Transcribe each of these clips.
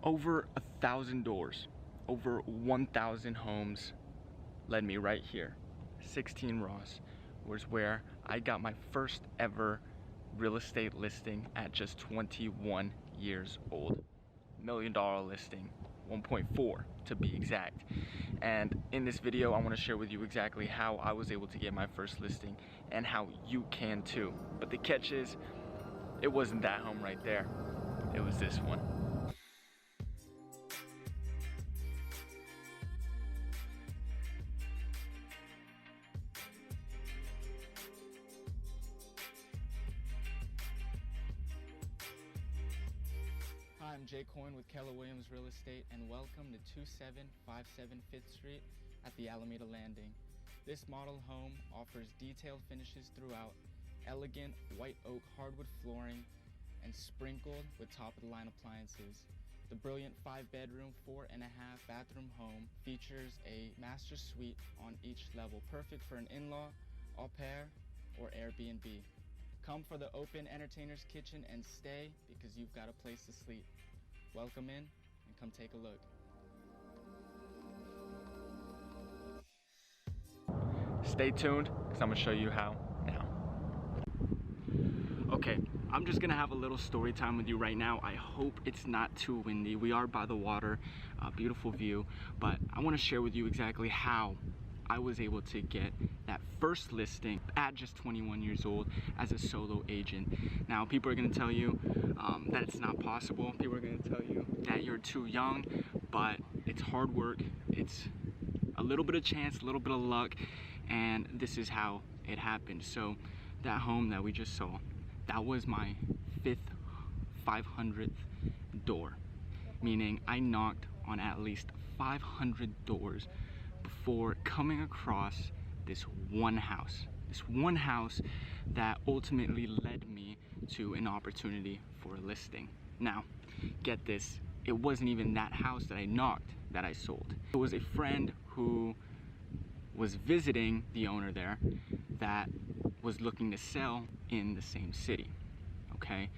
Over 1,000 doors, over 1,000 homes led me right here. 16 Ross was where I got my first ever real estate listing at just 21 years old. $1 million listing, 1.4 to be exact. And in this video, I want to share with you exactly how I was able to get my first listing and how you can too. But the catch is, it wasn't that home right there. It was this one. Hi, I'm Jay Coyne with Keller Williams Real Estate, and welcome to 2757 5th Street at the Alameda Landing. This model home offers detailed finishes throughout, elegant white oak hardwood flooring, and sprinkled with top-of-the-line appliances. The brilliant 5-bedroom, 4.5 bathroom home features a master suite on each level, perfect for an in-law, au pair, or Airbnb. Come for the open entertainer's kitchen and stay because you've got a place to sleep. Welcome in and come take a look. Stay tuned because I'm gonna show you how now. Okay, I'm just gonna have a little story time with you right now. I hope it's not too windy. We are by the water, beautiful view, but I wanna share with you exactly how I was able to get that first listing at just 21 years old as a solo agent. Now, people are going to tell you that it's not possible. People are going to tell you that you're too young, but it's hard work. It's a little bit of chance, a little bit of luck, and this is how it happened. So that home that we just saw, that was my 500th door, meaning I knocked on at least 500 doors before coming across this one house that ultimately led me to an opportunity for a listing. Now, get this, it wasn't even that house that I knocked that I sold. It was a friend who was visiting the owner there that was looking to sell in the same city, okay?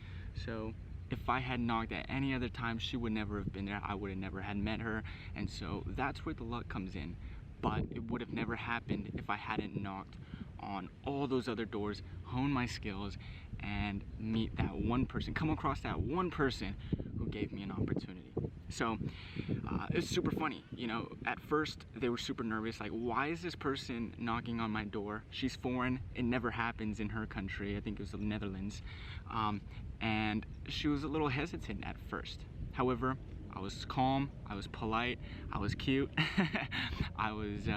So if I had knocked at any other time, she would never have been there. I would have never had met her. And so that's where the luck comes in. But it would have never happened if I hadn't knocked on all those other doors, hone my skills, and meet that one person, come across that one person who gave me an opportunity. So it's super funny, you know. At first they were super nervous, like, why is this person knocking on my door? She's foreign, it never happens in her country. I think it was the Netherlands. And she was a little hesitant at first. However, I was calm, I was polite, I was cute, I was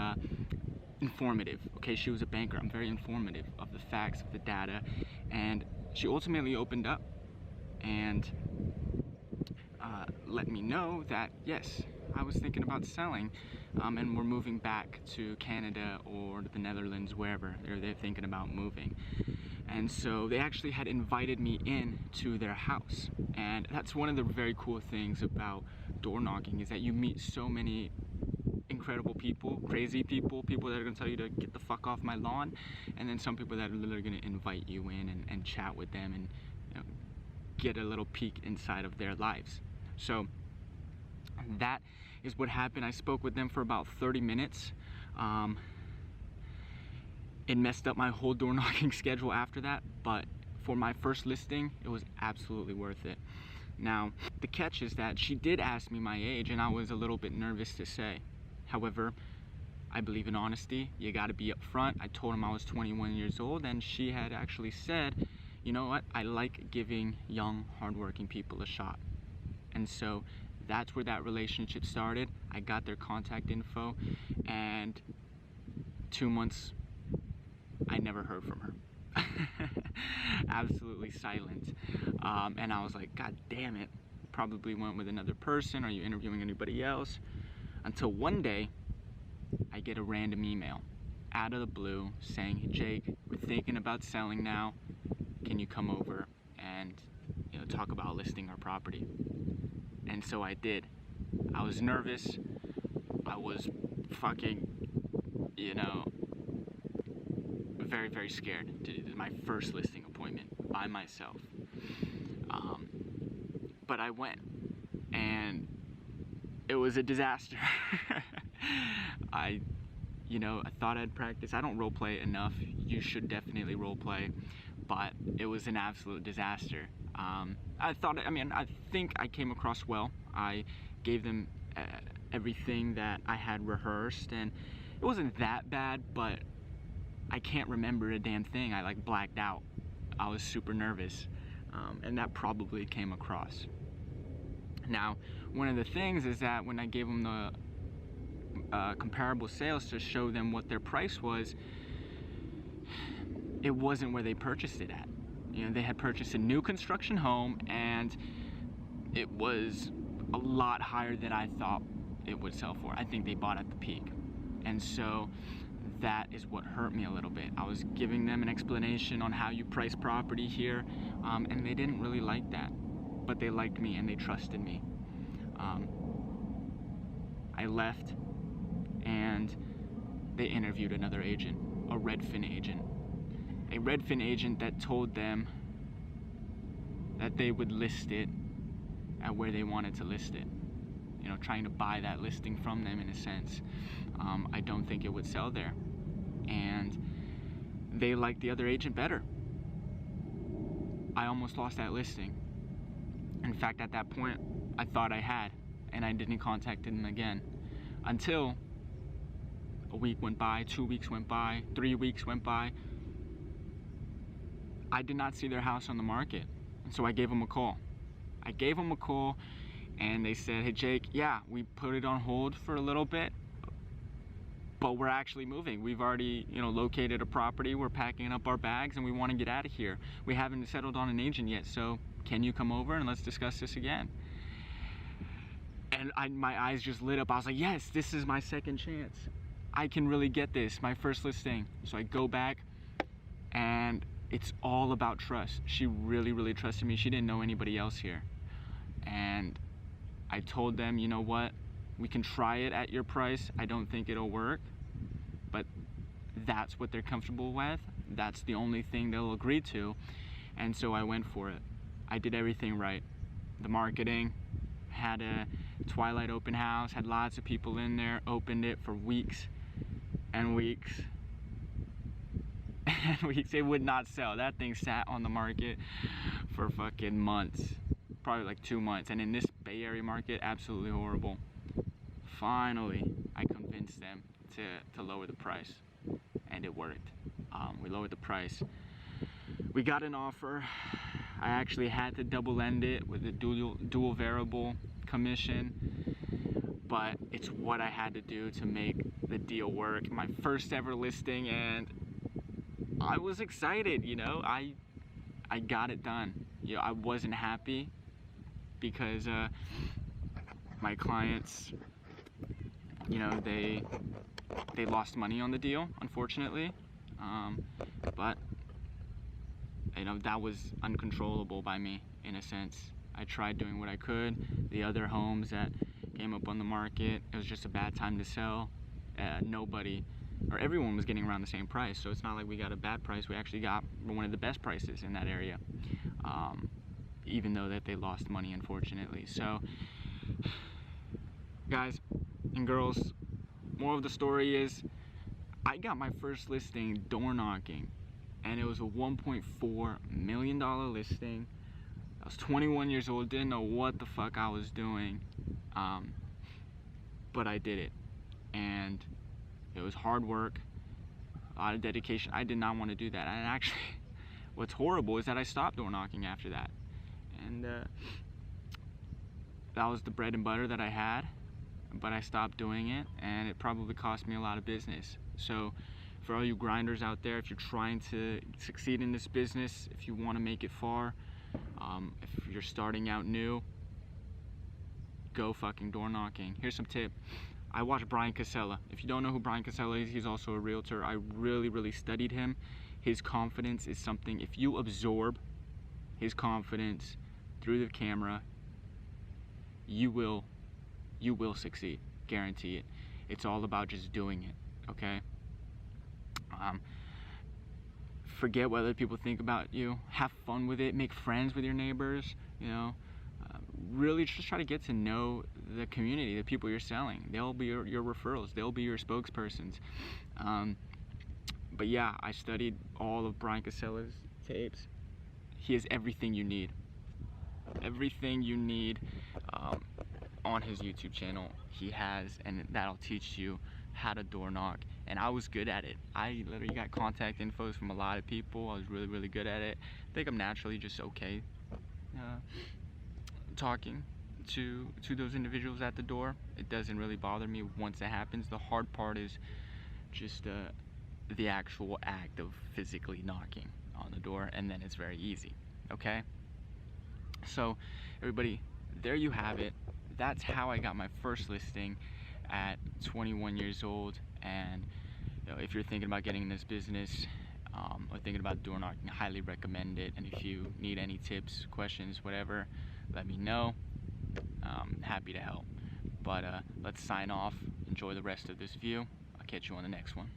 informative. Okay, she was a banker. I'm very informative of the facts, of the data, and she ultimately opened up and let me know that yes, I was thinking about selling, and we're moving back to Canada or the Netherlands, wherever they're thinking about moving. And so they actually had invited me in to their house. And that's one of the very cool things about door knocking, is that you meet so many incredible people, crazy people, people that are gonna tell you to get the fuck off my lawn, and then some people that are literally gonna invite you in and chat with them and, you know, get a little peek inside of their lives. So that is what happened. I spoke with them for about 30 minutes. It messed up my whole door knocking schedule after that, but for my first listing, it was absolutely worth it. Now, the catch is that she did ask me my age, and I was a little bit nervous to say. However, I believe in honesty. You gotta be upfront. I told him I was 21 years old, and she had actually said, you know what, I like giving young, hardworking people a shot. And so that's where that relationship started. I got their contact info, and 2 months, I never heard from her. Absolutely silent. And I was like, God damn it, probably went with another person. Are you interviewing anybody else? Until one day I get a random email out of the blue saying, hey Jake, we're thinking about selling now, can you come over and, you know, talk about listing our property? And so I did. I was nervous, I was fucking, you know, very, very scared to do my first listing appointment by myself. But I went, and it was a disaster. I thought I'd practice. I don't role play enough. You should definitely role play, but it was an absolute disaster. I think I came across well. I gave them everything that I had rehearsed, and it wasn't that bad, but I can't remember a damn thing. I like blacked out. I was super nervous, and that probably came across. Now, one of the things is that when I gave them the comparable sales to show them what their price was, it wasn't where they purchased it at. They had purchased a new construction home, and it was a lot higher than I thought it would sell for. I think they bought at the peak, and so that is what hurt me a little bit. I was giving them an explanation on how you price property here, and they didn't really like that, but they liked me and they trusted me. I left, and they interviewed another agent, a Redfin agent. A Redfin agent that told them that they would list it at where they wanted to list it. Trying to buy that listing from them in a sense. I don't think it would sell there. And they liked the other agent better. I almost lost that listing. In fact, at that point, I thought I had, and I didn't contact them again until a week went by, 2 weeks went by, 3 weeks went by. I did not see their house on the market, and so I gave them a call. And they said, "Hey Jake, yeah, we put it on hold for a little bit, but we're actually moving. We've already, located a property. We're packing up our bags and we want to get out of here. We haven't settled on an agent yet, so can you come over and let's discuss this again?" And my eyes just lit up. I was like, yes, this is my second chance. I can really get this, my first listing. So I go back, and it's all about trust. She really, really trusted me. She didn't know anybody else here. And I told them, you know what? We can try it at your price. I don't think it'll work, but that's what they're comfortable with. That's the only thing they'll agree to. And so I went for it. I did everything right. The marketing, had a twilight open house, had lots of people in there, opened it for weeks and weeks and weeks. It would not sell. That thing sat on the market for fucking months, probably like 2 months. And in this Bay Area market, absolutely horrible. Finally, I convinced them to lower the price, and it worked. We lowered the price. We got an offer. I actually had to double end it with a dual variable commission, but it's what I had to do to make the deal work. My first ever listing, and I was excited. I got it done. I wasn't happy because my clients, they lost money on the deal, unfortunately, but that was uncontrollable by me in a sense. I tried doing what I could. The other homes that came up on the market, it was just a bad time to sell. Nobody, or everyone was getting around the same price, so it's not like we got a bad price. We actually got one of the best prices in that area, even though that they lost money, unfortunately. So, guys and girls, moral of the story is, I got my first listing door knocking, and it was a $1.4 million listing. I was 21 years old, didn't know what the fuck I was doing, but I did it, and it was hard work, a lot of dedication. I did not want to do that, and actually, what's horrible is that I stopped door knocking after that, and that was the bread and butter that I had, but I stopped doing it, and it probably cost me a lot of business. So for all you grinders out there, if you're trying to succeed in this business, if you want to make it far, if you're starting out new, go fucking door knocking. Here's some tip. I watched Brian Casella. If you don't know who Brian Casella is, he's also a realtor. I really, really studied him. His confidence is something, if you absorb his confidence through the camera, you will succeed. Guarantee it. It's all about just doing it, okay? Forget what other people think about you. Have fun with it. Make friends with your neighbors, really just try to get to know the community, the people you're selling. They'll be your referrals, they'll be your spokespersons. But yeah, I studied all of Brian Casella's tapes. He has everything you need. Everything you need on his YouTube channel, he has, and that'll teach you how to door knock. And I was good at it. I literally got contact infos from a lot of people. I was really, really good at it. I think I'm naturally just okay talking to those individuals at the door. It doesn't really bother me once it happens. The hard part is just the actual act of physically knocking on the door, and then it's very easy. Okay, so everybody, there you have it. That's how I got my first listing at 21 years old. And you know, if you're thinking about getting in this business or thinking about door knocking, I highly recommend it. And if you need any tips, questions, whatever, let me know. Happy to help. But let's sign off. Enjoy the rest of this view. I'll catch you on the next one.